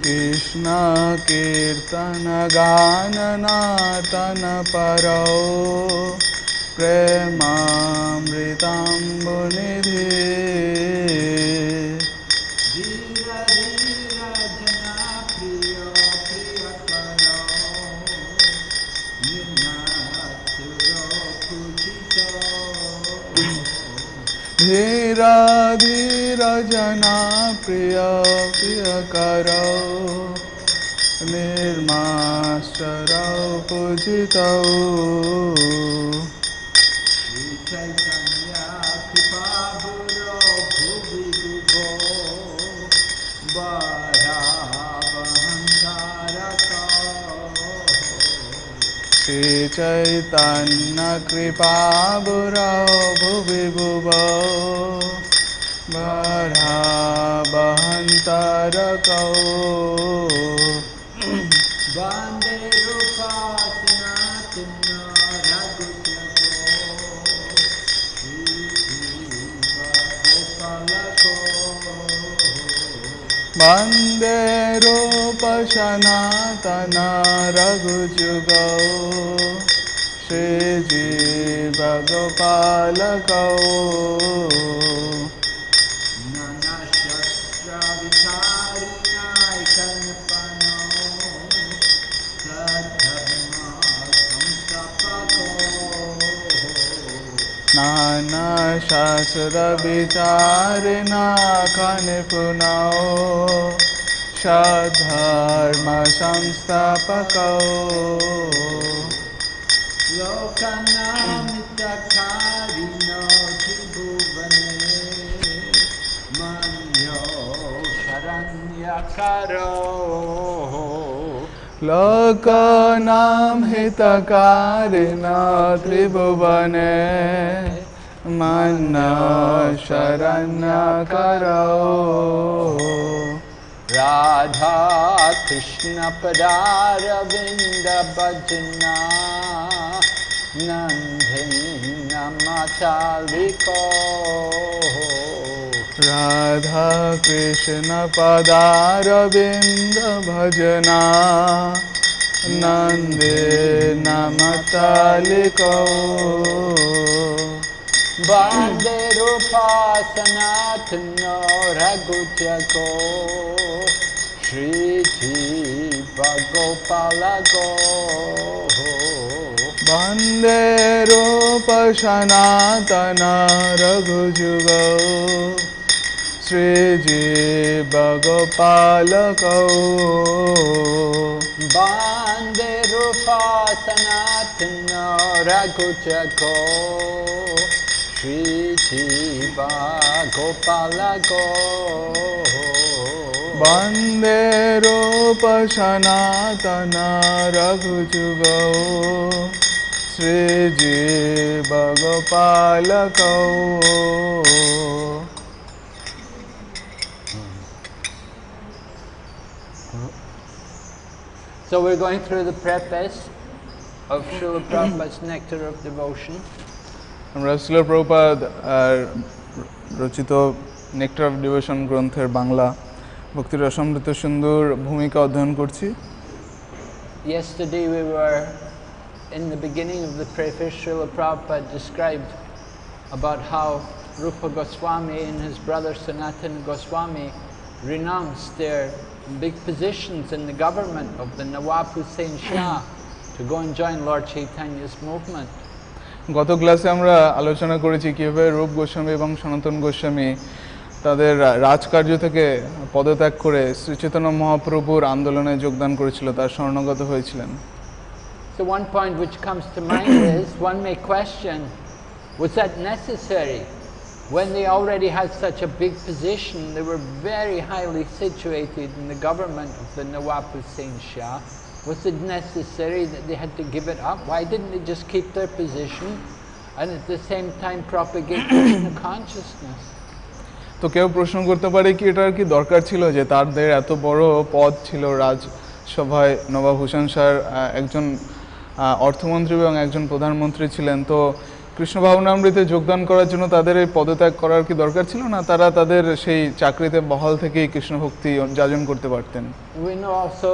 Krishna Kirtana Gananatana Paro Premamritambo Nidhi Dhira Dhira Jana Priya Priya Karo Ninathuro Puchito Dhira Dhira Jana Priya Priya Karo Nirmasarau Pujitau Sri Chaitanya Kripabhuro Bhuvi Bhuvo Bharavahantaraka Sri Chaitanya Kripabhuro Bhuvi Bhuvo Bharavahantaraka Vande Rupa Sanatina Raghutyako Vande Rupa Sanatana Raghutyako Shri Jiva Gopalako Nana Shastra Vicharina Ikanpano Nana Shastra Vicharina Kanipunao Shadharma Samstapakao Lokanamittakarino Tribhuvane Manyo Sharanyakaro Lokanam hitakarina tribhuvane manna sharanyakaro Radha Krishna Padaravinda Bhajana Nandhina Mataliko Radha Krishna Padaravinda Bhajana Nandhina Mataliko Vande Rupa Sanatana Raghutyako Shri Jiva Gopalako Vande Rupa Sanatana Raghutyako Shri Jiva Gopalako Vande Rupa Sanatana Raghutyako Shri Jiva Gopalako Vande Rupa Sanatana Raghutyako Shri Jiva Gopalako So we're going through the preface of Srila Prabhupada's Nectar of Devotion. আমরা শ্রীল প্রভুপাদ রচিত nectar of devotion গ্রন্থের বাংলা ভক্তি রসামৃত সুন্দর ভূমিকা অধ্যয়ন করছি। Yesterday we were in the beginning of the preface. Srila Prabhupada described about how Rupa Goswami and his brother Sanatana Goswami renounced their big positions in the government of the Nawab Hussain Shah to go and join Lord Chaitanya's movement. গত ক্লাসে আমরা আলোচনা করেছি কিভাবে রূপ গোস্বামী এবং সনাতন গোস্বামী তাদের রাজকার্য থেকে পদত্যাগ করে শ্রী চৈতন্য মহাপ্রভুর আন্দোলনে যোগদান করেছিল, তার শরণাগত হয়েছিলেন। So one point which comes to mind is one may question, was that necessary? When they already had such a big position, they were very highly situated in the government of the Nawab Hussain Shah. Was it necessary that they had to give it up? Why didn't they just keep their position and at the same time propagate Krishna consciousness? তো কেউ প্রশ্ন করতে পারে কি এটার কি দরকার ছিল যে তাদের এত বড় পদ ছিল রাজসভায়, নবাব হুসেন শাহর একজন অর্থমন্ত্রী এবং একজন প্রধানমন্ত্রী ছিলেন, তো কৃষ্ণ ভাবনামৃতে যোগদান করার জন্য তাদের এই পদত্যাগ করার কি দরকার ছিল না? তারা তাদের সেই চাকরিতে বহাল থেকেই কৃষ্ণ ভক্তি যাজন করতে পারতেন। We know also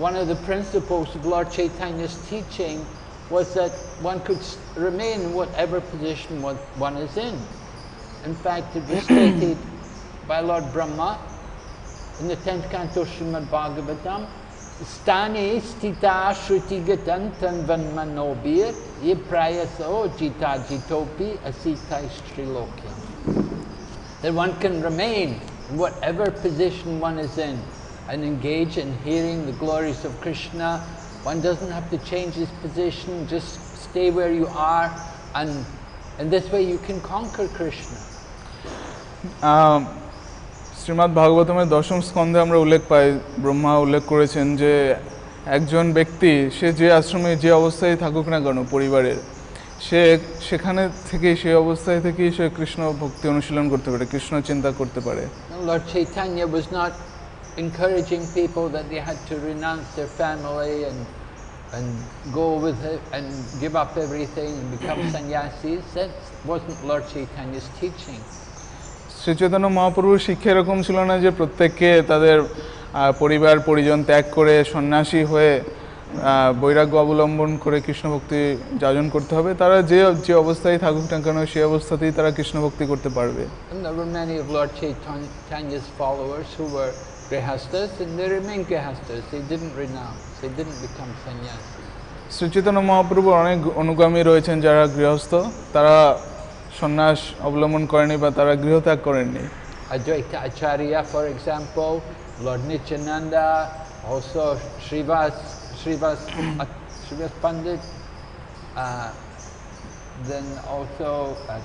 one of the principles of Lord Chaitanya's teaching was that one could remain in whatever position one is in. In fact, it was stated by Lord Brahma in the 10th canto Srimad Bhagavatam, Stani stita shruti gatantan vanmanobir ye prayaso jita jitopi asitai striloki. That one can remain in whatever position one is in and engage in hearing the glories of Krishna. One doesn't have to change his position, just stay where you are, and in this way you can conquer Krishna. Shrimad ভাগবতমের দশম স্কন্ধে আমরা উল্লেখ পাই, ব্রহ্মা উল্লেখ করেছেন যে একজন ব্যক্তি সে যে আশ্রমে যে অবস্থায় থাকুক না কেন পরিবারের, সে সেখানে থেকেই সেই অবস্থায় থেকেই সে কৃষ্ণ ভক্তি অনুশীলন করতে পারে, কৃষ্ণ চিন্তা করতে পারে। Lord Chaitanya was not encouraging people that they had to renounce their family and go with it and give up everything and become sannyasis. That wasn't Lord Chaitanya's teaching. Shri Chaitanya মহাপ্রভুর শিক্ষা এরকম ছিল না যে প্রত্যেককে তাদের পরিবার পরিজন ত্যাগ করে সন্ন্যাসী হয়ে বৈরাগ্য অবলম্বন করে কৃষ্ণ ভক্তি যাজন করতে হবে। তারা যে যে অবস্থায় থাকুক না কেন সেই অবস্থাতেই তারা কৃষ্ণ ভক্তি করতে পারবে। And there were many of Lord Chaitanya's followers who were grihastas, and they remained grihastas. They didn't renounce. They didn't become sannyasis. Shri Chaitanya মহাপ্রভুর অনেক অনুগামী রয়েছেন যারা গৃহস্থ, তারা সন্ন্যাস অবলম্বন করেনি বা তারা গৃহত্যাগ করেননি। Advaita Acharya, for example, Lord Nityananda, also Srivas Pandit, then also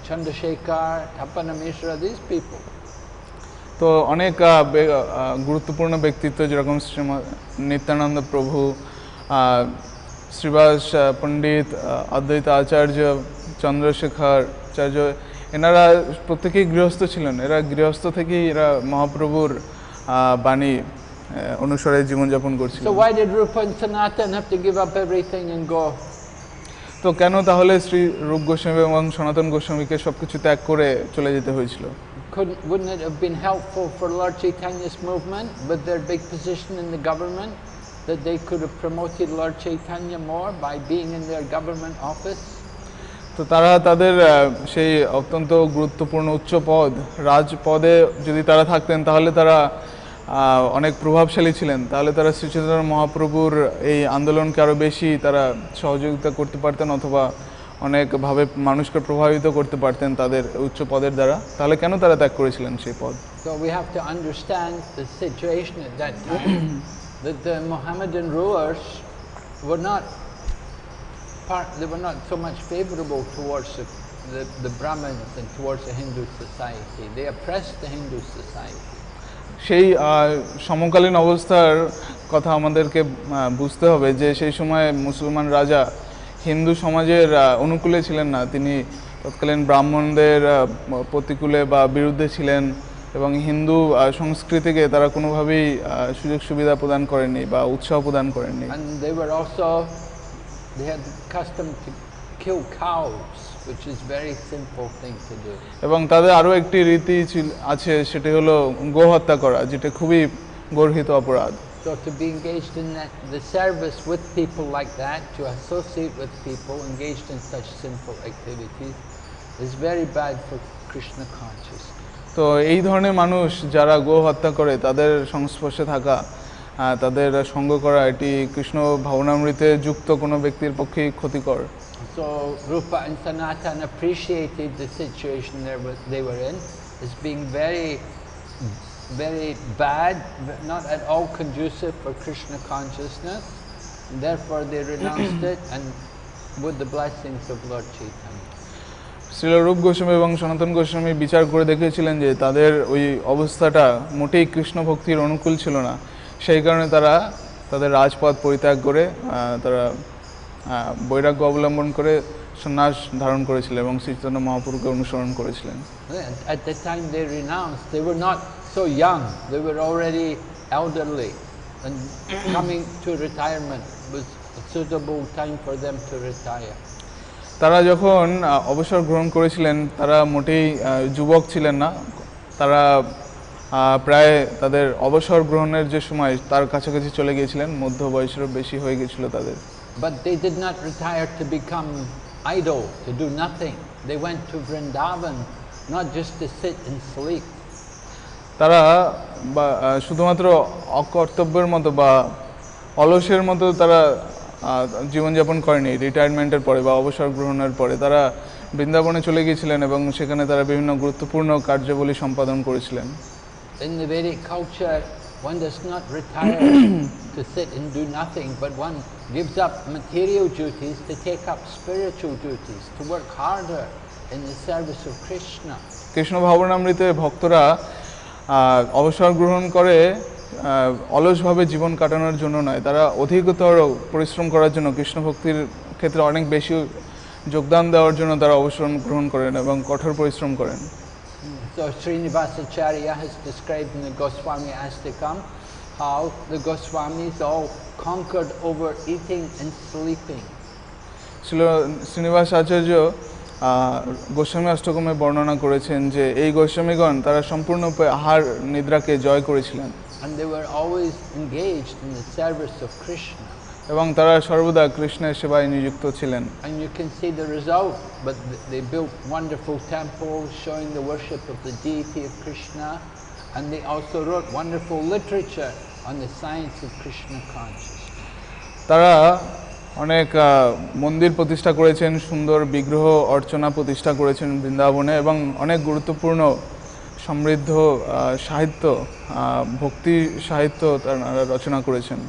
Chandrasekhar, Tapana Mishra, these people. তো অনেক গুরুত্বপূর্ণ ব্যক্তিত্ব যেরকম শ্রীমৎ নিত্যানন্দ প্রভু, শ্রীবাস পণ্ডিত, অদ্বৈত আচার্য, চন্দ্রশেখর আচার্য, এনারা প্রত্যেকেই গৃহস্থ ছিলেন। এরা গৃহস্থ থেকেই এরা মহাপ্রভুর বাণী অনুসারে জীবনযাপন করছিল। So why did Rupa and Sanatan have to give up everything and go? তো কেন তাহলে শ্রী রূপ গোস্বামী এবং সনাতন গোস্বামীকে সবকিছু ত্যাগ করে চলে যেতে হয়েছিল? Wouldn't it have been helpful for Lord Chaitanya's movement with their big position in the government that they could have promoted Lord Chaitanya more by being in their government office? তো তারা তাদের সেই অত্যন্ত গুরুত্বপূর্ণ উচ্চ পদ, রাজপদে যদি তারা থাকতেন তাহলে তারা অনেক প্রভাবশালী ছিলেন, তাহলে তারা শ্রী চৈতন্য মহাপ্রভুর এই আন্দোলনকে আরও বেশি তারা সহযোগিতা করতে পারতেন অথবা অনেকভাবে মানুষকে প্রভাবিত করতে পারতেন তাদের উচ্চ পদের দ্বারা। তাহলে কেন তারা ত্যাগ করেছিলেন সেই পদ? So we have to understand the situation at that time that the Mohammedan rulers were not so much favorable towards the Brahmins and towards the Hindu society. They oppressed the Hindu society. সেই সমকালীন অবস্থার কথা আমাদেরকে বুঝতে হবে যে সেই সময় মুসলমান রাজা হিন্দু সমাজের অনুকূলে ছিলেন না, তিনি তৎকালীন ব্রাহ্মণদের প্রতিকূলে বা বিরুদ্ধে ছিলেন এবং হিন্দু সংস্কৃতিকে তারা কোনোভাবেই সুযোগ সুবিধা প্রদান করেননি বা উৎসাহ প্রদান করেননি। And they had the custom to kill cows, which is very simple thing to do. এবং তাদের আরও একটি রীতি আছে, সেটি হলো গো হত্যা করা, যেটা খুবই গর্হিত অপরাধ। So to be engaged in the service with people like that, to associate with people engaged in such simple activities, is very bad for Krishna consciousness. তো এই ধরনের মানুষ যারা গো হত্যা করে তাদের সংস্পর্শে থাকা, তাদের সঙ্গ করা, এটি কৃষ্ণ ভাবনামৃতে যুক্ত কোনো ব্যক্তির পক্ষেই ক্ষতিকর। So Rupa and Sanatan appreciated the situation they were in as being very, very bad, not at all conducive for Krishna consciousness. And therefore they renounced it and with the blessings of Lord Chaitanya. Srila রূপ গোস্বামী এবং সনাতন গোস্বামী বিচার করে দেখেছিলেন যে তাদের ওই অবস্থাটা মোটেই কৃষ্ণ ভক্তির অনুকূল ছিল না, সেই কারণে তারা তাদের রাজপথ পরিত্যাগ করে তারা বৈরাগ্য অবলম্বন করে সন্ন্যাস ধারণ করেছিলেন এবং শ্রী চৈতন্য মহাপ্রভুকে অনুসরণ করেছিলেন। At the time they renounced, they were not so young, they were already elderly, and coming to retirement was a suitable time for them to retire. তারা যখন অবসর গ্রহণ করেছিলেন তারা মোটেই যুবক ছিলেন না, তারা প্রায় তাদের অবসর গ্রহণের যে সময় তার কাছাকাছি চলে গিয়েছিলেন, মধ্য বয়সেরও বেশি হয়ে গিয়েছিল তাদের। But they did not retire to become idle, to do nothing. They went to Vrindavan not just to sit and sleep. তারা শুধুমাত্র অকর্তব্যের মতো বা অলসের মতো তারা জীবনযাপন করেনি। রিটায়ারমেন্টের পরে বা অবসর গ্রহণের পরে তারা বৃন্দাবনে চলে গিয়েছিলেন এবং সেখানে তারা বিভিন্ন গুরুত্বপূর্ণ কার্যাবলী সম্পাদন করেছিলেন। In the Vedic culture, one does not retire to sit and do nothing, but one gives up material duties to take up spiritual duties, to work harder in the service of Krishna. Krishna ভাবনামৃতে ভক্তরা অবসর গ্রহণ করে অলসভাবে জীবন কাটানোর জন্য নয়, তারা অধিকতর পরিশ্রম করার জন্য, কৃষ্ণ ভক্তির ক্ষেত্রে অনেক বেশি যোগদান দেওয়ার জন্য তারা অবসর গ্রহণ করেন এবং কঠোর পরিশ্রম করেন। So Srinivasacharya has described in the Goswami Astakam how the Goswamis all conquered over eating and sleeping. Srinivas আচার্য গোস্বামী অষ্টকমে বর্ণনা করেছেন যে এই গোস্বামীগণ তারা সম্পূর্ণরূপে আহার নিদ্রাকে জয় করেছিলেন। And they were always engaged in the service of Krishna. এবং তারা সর্বদা কৃষ্ণের সেবায় নিযুক্ত ছিলেন। And you can see the result, but they built wonderful temples showing the worship of the deity of Krishna, and they also wrote wonderful literature on the science of Krishna consciousness. তারা অনেক মন্দির প্রতিষ্ঠা করেছেন, সুন্দর বিগ্রহ অর্চনা প্রতিষ্ঠা করেছেন বৃন্দাবনে এবং অনেক গুরুত্বপূর্ণ সমৃদ্ধ সাহিত্য, ভক্তি সাহিত্য তারা রচনা করেছেন।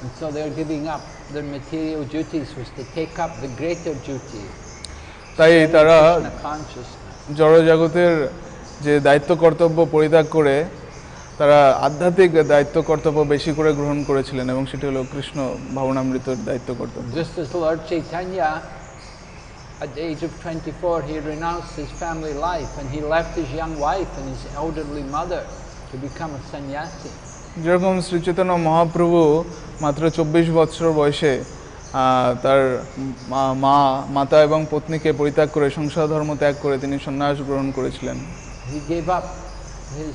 And so they are giving up their material duties was to take up the greater duty. তাই তারা Krishna consciousness. জড়জগতের যে দায়িত্ব কর্তব্য পরিত্যাগ করে তারা আধ্যাত্মিক দায়িত্ব কর্তব্য বেশি করে গ্রহণ করেছিলেন এবং সেটি হলো কৃষ্ণ ভাবনামৃতের দায়িত্ব কর্তব্য। Just as Lord Chaitanya, at the age of 24, he renounced his family life and he left his young wife and his elderly mother to become a sannyasi. যেরকম শ্রী চৈতন্য মহাপ্রভু মাত্র 24 বছর বয়সে তার মাতা এবং পত্নীকে পরিত্যাগ করে সংসার ধর্ম ত্যাগ করে তিনি সন্ন্যাস গ্রহণ করেছিলেন। He gave up his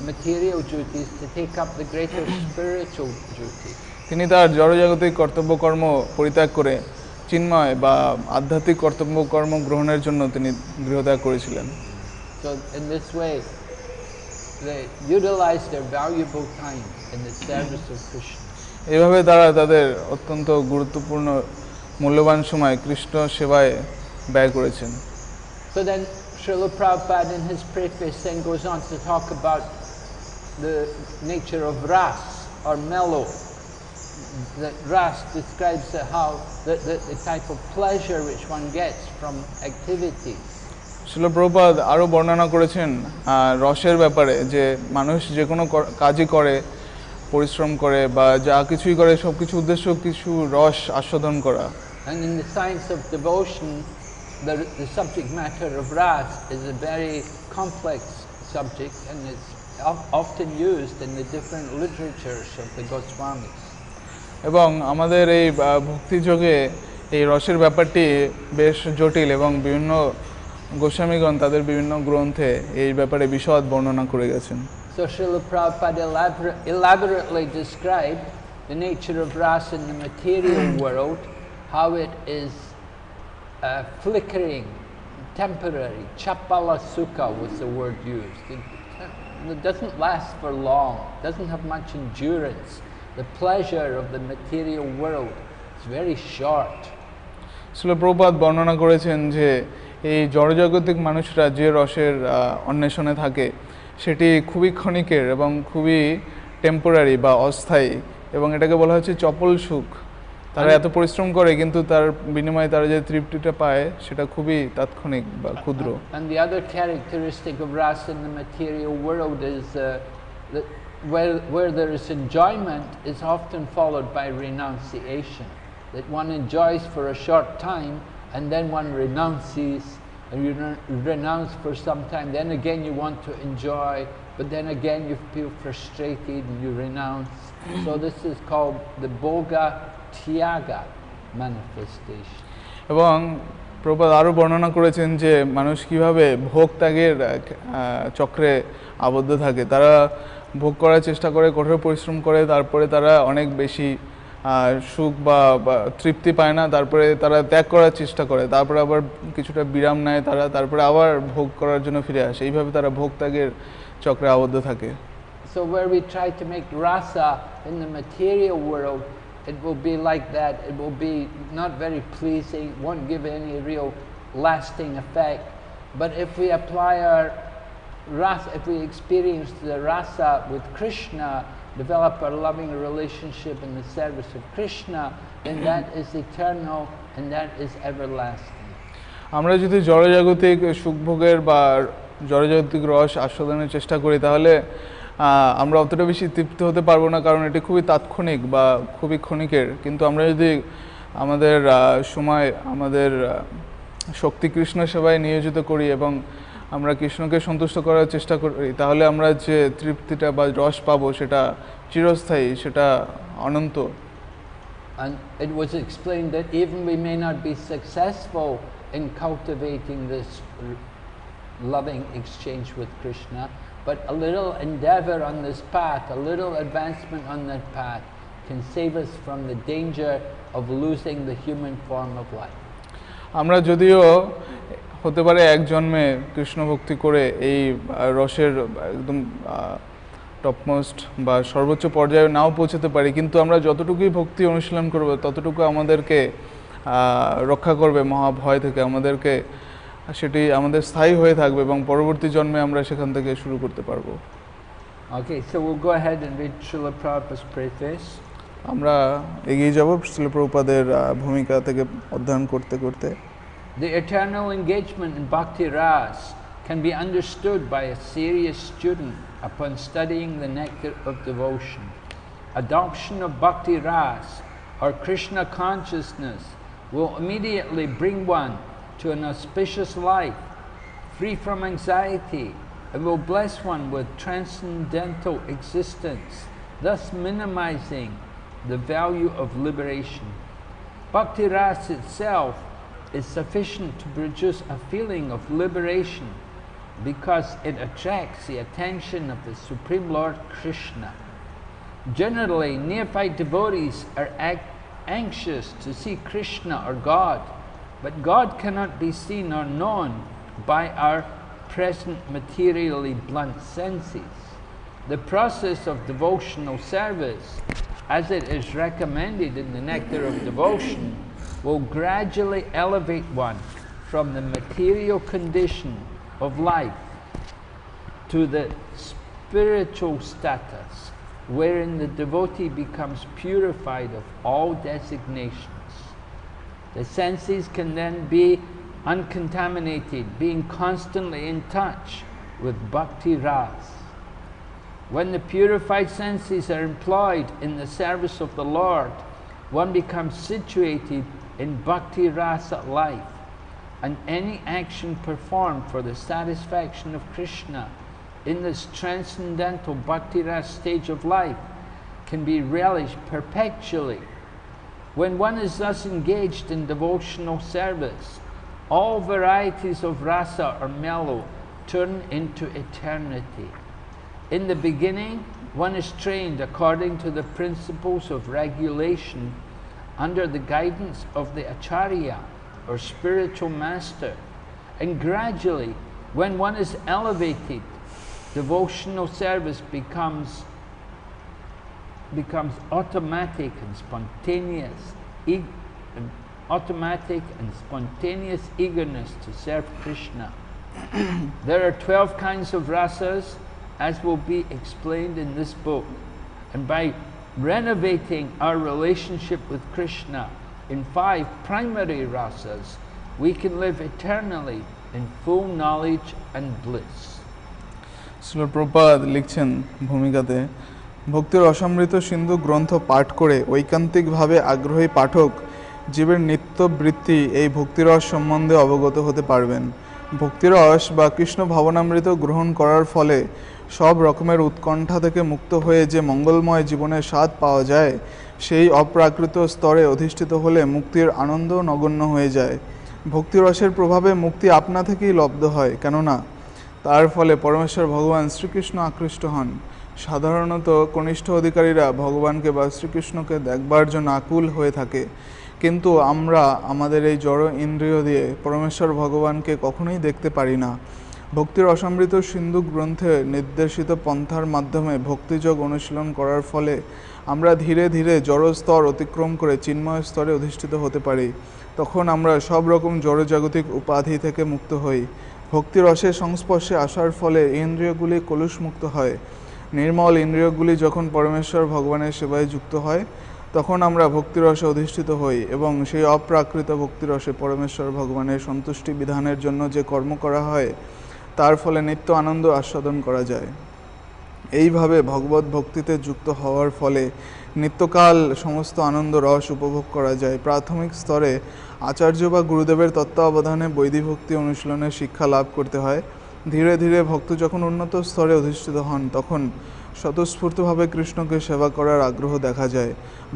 material duties to take up the greater spiritual duty. তিনি তার জড়জাগতিক কর্তব্যকর্ম পরিত্যাগ করে চিন্ময় বা আধ্যাত্মিক কর্তব্যকর্ম গ্রহণের জন্য তিনি গৃহত্যাগ করেছিলেন। So in this way, they utilized their valuable time in the service of Krishna. এইভাবে তারা তাদের অত্যন্ত গুরুত্বপূর্ণ মূল্যবান সময় কৃষ্ণ সেবায় ব্যয় করেছেন। So then Srila Prabhupada in his preface then goes on to talk about the nature of ras or mellow. That ras describes how the type of pleasure which one gets from activities. শিল প্রভুপাদ আরও বর্ণনা করেছেন রসের ব্যাপারে, যে মানুষ যে কোনো কাজই করে, পরিশ্রম করে বা যা কিছুই করে সব কিছু উদ্দেশ্য কিছু রস আস্বাদন করা। And in the science of devotion, the subject matter of ras is a very complex subject and it's often used in the different literatures of the Goswamis. এবং আমাদের এই ভক্তিযোগে এই রসের ব্যাপারটি বেশ জটিল এবং বিভিন্ন গোস্বামীগণ তাদের বিভিন্ন গ্রন্থে এই ব্যাপারে বিশদ বর্ণনা করে গেছেন। So Srila Prabhupada elaborately described the nature of ras in the material world, how it is flickering, temporary. Chapala sukha was the word used. It doesn't last for long, doesn't have much endurance. The pleasure of the material world is very short. শিল প্রভুপাদ বর্ণনা করেছেন যে এই জড়জাগতিক মানুষরা যে রসের অন্বেষণে থাকে সেটি খুবই ক্ষণিকের এবং খুবই টেম্পোরারি বা অস্থায়ী, এবং এটাকে বলা হচ্ছে চপল সুখ। তারা এত পরিশ্রম করে কিন্তু তার বিনিময়ে তারা যে তৃপ্তিটা পায় সেটা খুবই তাৎক্ষণিক বা ক্ষুদ্র। And the other characteristic of ras in the material world is that where there is enjoyment is often followed by renunciation. That one enjoys for a short time and then one renounces, and you renounce for some time, then again you want to enjoy, but then again you feel frustrated and you renounce. So this is called the Bhoga Tyaga manifestation. এবং প্রভুপাদ আরও বর্ণনা করেছেন যে মানুষ কীভাবে ভোগ ত্যাগের চক্রে আবদ্ধ থাকে। তারা ভোগ করার চেষ্টা করে, কঠোর পরিশ্রম করে, তারপরে তারা অনেক বেশি সুখ বা তৃপ্তি পায় না, তারপরে তারা ত্যাগ করার চেষ্টা করে, তারপরে আবার কিছুটা বিরাম নেয় তারা, তারপরে আবার ভোগ করার জন্য ফিরে আসে। এইভাবে তারা ভোগ ত্যাগের চক্রে আবদ্ধ থাকে। So where we try to make rasa in the material world, it will be like that. It will be not very pleasing, won't give any real lasting effect. But if we apply our rasa, if we experience the rasa with Krishna, develop our loving relationship in the service of Krishna, then that is eternal and that is everlasting. আমরা যদি জড়জাগতিক সুখভোগের বা জড়জাগতিক রস আস্বাদনের চেষ্টা করি, তাহলে আমরা অতটা বেশি তৃপ্ত হতে পারবো না, কারণ এটি খুবই তাৎক্ষণিক বা খুবই ক্ষণিকের। কিন্তু আমরা যদি আমাদের সময়, আমাদের শক্তি কৃষ্ণ সেবায় নিয়োজিত করি এবং আমরা কৃষ্ণকে সন্তুষ্ট করার চেষ্টা করি, তাহলে আমরা যে তৃপ্তিটা বা রস পাবো সেটা চিরস্থায়ী, সেটা অনন্ত। And it was explained that even we may not be successful in cultivating this loving exchange with Krishna, but a little endeavor on this path, a little advancement on that path can save us from the danger of losing the human form of life. আমরা যদিও হতে পারে এক জন্মে কৃষ্ণ ভক্তি করে এই রসের একদম টপমোস্ট বা সর্বোচ্চ পর্যায়ে নাও পৌঁছতে পারি, কিন্তু আমরা যতটুকুই ভক্তি অনুশীলন করব ততটুকু আমাদেরকে রক্ষা করবে মহাভয় থেকে, আমাদেরকে সেটি আমাদের স্থায়ী হয়ে থাকবে এবং পরবর্তী জন্মে আমরা সেখান থেকে শুরু করতে পারবো। Okay, so we'll go ahead and read Srila Prabhupada's preface. আমরা এগিয়ে যাব শ্রীল প্রভুপাদের ভূমিকা থেকে অধ্যয়ন করতে করতে। The eternal engagement in Bhakti Ras can be understood by a serious student upon studying the nectar of devotion. Adoption of Bhakti Ras, or Krishna consciousness, will immediately bring one to an auspicious life, free from anxiety, and will bless one with transcendental existence, thus minimizing the value of liberation. Bhakti Ras itself is sufficient to produce a feeling of liberation because it attracts the attention of the Supreme Lord Krishna. Generally, neophyte devotees are anxious to see Krishna or God, but God cannot be seen or known by our present materially blunt senses. The process of devotional service, as it is recommended in the Nectar of Devotion, will gradually elevate one from the material condition of life to the spiritual status, wherein the devotee becomes purified of all designations. The senses can then be uncontaminated, being constantly in touch with Bhakti Ras. When the purified senses are employed in the service of the Lord, one becomes situated in Bhakti Rasa life, and any action performed for the satisfaction of Krishna in this transcendental Bhakti Rasa stage of life can be relished perpetually. When one is thus engaged in devotional service, all varieties of rasa or mellow turn into eternity. In the beginning, one is trained according to the principles of regulation under the guidance of the acharya or spiritual master, and gradually, when one is elevated, devotional service becomes automatic and spontaneous, eagerness to serve Krishna. There are 12 kinds of rasas, as will be explained in this book, and by renovating our relationship with Krishna in 5 primary rasas, we can live eternally in full knowledge and bliss. Srila Prabhupada লিখছেন ভূমিকাতে, ভক্তির অসমৃত সিন্ধু গ্রন্থ পাঠ করে ঐকান্তিকভাবে আগ্রহী পাঠক জীবের নিত্যবৃত্তি এই ভক্তিরস সম্বন্ধে অবগত হতে পারবেন। ভক্তিরস বা কৃষ্ণ ভাবনামৃত গ্রহণ করার ফলে সব রকমের উৎকণ্ঠা থেকে মুক্ত হয়ে যে মঙ্গলময় জীবনের স্বাদ পাওয়া যায়, সেই অপ্রাকৃত স্তরে অধিষ্ঠিত হলে মুক্তির আনন্দ নগণ্য হয়ে যায়। ভক্তিরসের প্রভাবে মুক্তি আপনা থেকেই লব্ধ হয়, কেননা তার ফলে পরমেশ্বর ভগবান শ্রীকৃষ্ণ আকৃষ্ট হন। সাধারণত কনিষ্ঠ অধিকারীরা ভগবানকে বা শ্রীকৃষ্ণকে দেখবার জন্য আকুল হয়ে থাকে, কিন্তু আমরা আমাদের এই জড় ইন্দ্রিয় দিয়ে পরমেশ্বর ভগবানকে কখনোই দেখতে পারি না। ভক্তির অসমৃত সিন্ধু গ্রন্থে নির্দেশিত পন্থার মাধ্যমে ভক্তিযোগ অনুশীলন করার ফলে আমরা ধীরে ধীরে জড় স্তর অতিক্রম করে চিন্ময় স্তরে অধিষ্ঠিত হতে পারি। তখন আমরা সব রকম জড়জাগতিক উপাধি থেকে মুক্ত হই। ভক্তিরসের সংস্পর্শে আসার ফলে ইন্দ্রিয়গুলি কলুষমুক্ত হয়। নির্মল ইন্দ্রিয়গুলি যখন পরমেশ্বর ভগবানের সেবায় যুক্ত হয়, তখন আমরা ভক্তিরসে অধিষ্ঠিত হই এবং সেই অপ্রাকৃত ভক্তিরসে পরমেশ্বর ভগবানের সন্তুষ্টি বিধানের জন্য যে কর্ম করা হয়, তার ফলে নিত্য আনন্দ আস্বাদন করা যায়। এইভাবে ভগবত ভক্তিতে যুক্ত হওয়ার ফলে নিত্যকাল সমস্ত আনন্দ রস উপভোগ করা যায়। প্রাথমিক স্তরে আচার্য বা গুরুদেবের তত্ত্বাবধানে বৈদিভক্তি অনুশীলনের শিক্ষা লাভ করতে হয়। ধীরে ধীরে ভক্ত যখন উন্নত স্তরে অধিষ্ঠিত হন, তখন স্বতঃস্ফূর্তভাবে কৃষ্ণকে সেবা করার আগ্রহ দেখা যায়।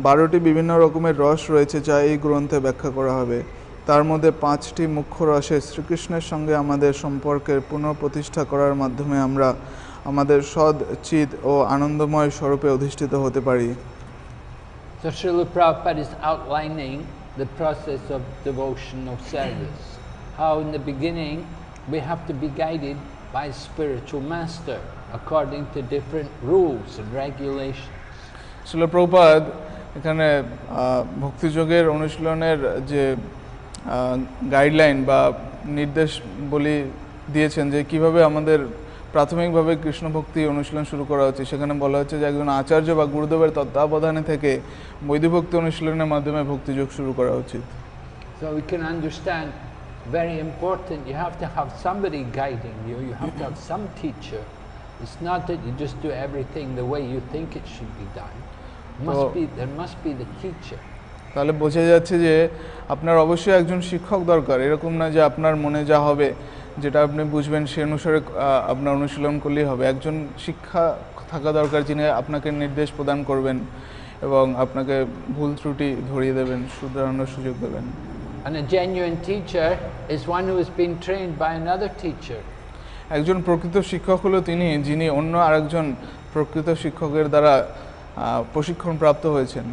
12টি বিভিন্ন রকমের রস রয়েছে, যা এই গ্রন্থে ব্যাখ্যা করা হবে। তার মধ্যে 5টি মুখ্য রসে শ্রীকৃষ্ণের সঙ্গে আমাদের সম্পর্কের পুনঃপ্রতিষ্ঠা করার মাধ্যমে আমরা আমাদের সদ চিৎ ও আনন্দময় স্বরূপে অধিষ্ঠিত হতে পারি। So Srila Prabhupada is outlining the process of devotional service. How in the beginning we have to be guided by a spiritual master according to different rules and regulations. Srila Prabhupada এখানে ভক্তিযোগের অনুশীলনের যে গাইডলাইন বা নির্দেশ বলি দিয়েছেন, যে কিভাবে আমাদের প্রাথমিকভাবে কৃষ্ণ ভক্তি অনুশীলন শুরু করা হচ্ছে। সেখানে বলা হচ্ছে যে একজন আচার্য বা গুরুদেবের তত্ত্বাবধানে থেকে বৈদিভক্তি অনুশীলনের মাধ্যমে ভক্তিযোগ শুরু করা উচিত। So we can understand, very important, you have to have somebody guiding you, you have to have some teacher. It's not that you just do everything the way you think it should be done. There must be the teacher. তাহলে বোঝা যাচ্ছে যে আপনার অবশ্যই একজন শিক্ষক দরকার। এরকম না যে আপনার মনে যা হবে, যেটা আপনি বুঝবেন সে অনুসারে আপনার অনুশীলন করলেই হবে। একজন শিক্ষা থাকা দরকার, যিনি আপনাকে নির্দেশ প্রদান করবেন এবং আপনাকে ভুল ত্রুটি ধরিয়ে দেবেন, শুধরানোর সুযোগ দেবেন। And a genuine teacher is one who has been trained by another teacher. একজন প্রকৃত শিক্ষক হলো তিনি, যিনি অন্য আরেকজন প্রকৃত শিক্ষকের দ্বারা প্রশিক্ষণ প্রাপ্ত হয়েছেন।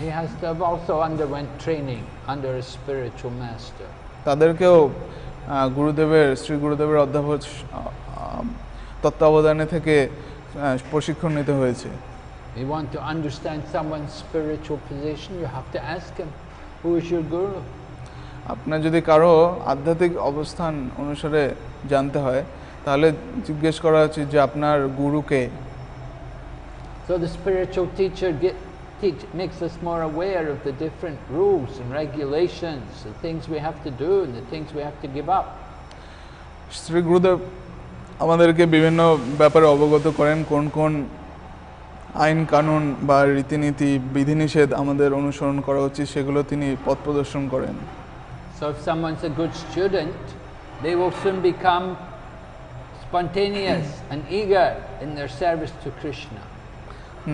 He has to have also underwent training under a spiritual master. তাদেরকেও গুরুদেবের, শ্রী গুরুদেবের তত্ত্বাবধানে থেকে প্রশিক্ষণ নিতে হয়েছে। You want to understand someone's spiritual position, you have to ask him, who is your guru? আপনার যদি কারো আধ্যাত্মিক অবস্থান অনুসারে জানতে হয়, তাহলে জিজ্ঞেস করা উচিত যে আপনার গুরুকে। So the spiritual teacher makes us more aware of the different rules and regulations, the things we have to do and the things we have to give up. Shri গুরুদেব আমাদেরকে বিভিন্ন ব্যাপারে অবগত করেন, কোন কোন আইন কানুন বা রীতিনীতি বিধিনিষেধ আমাদের অনুসরণ করা উচিত, সেগুলো তিনি পথ প্রদর্শন করেন। So if someone's a good student, they will soon become spontaneous and eager in their service to Krishna.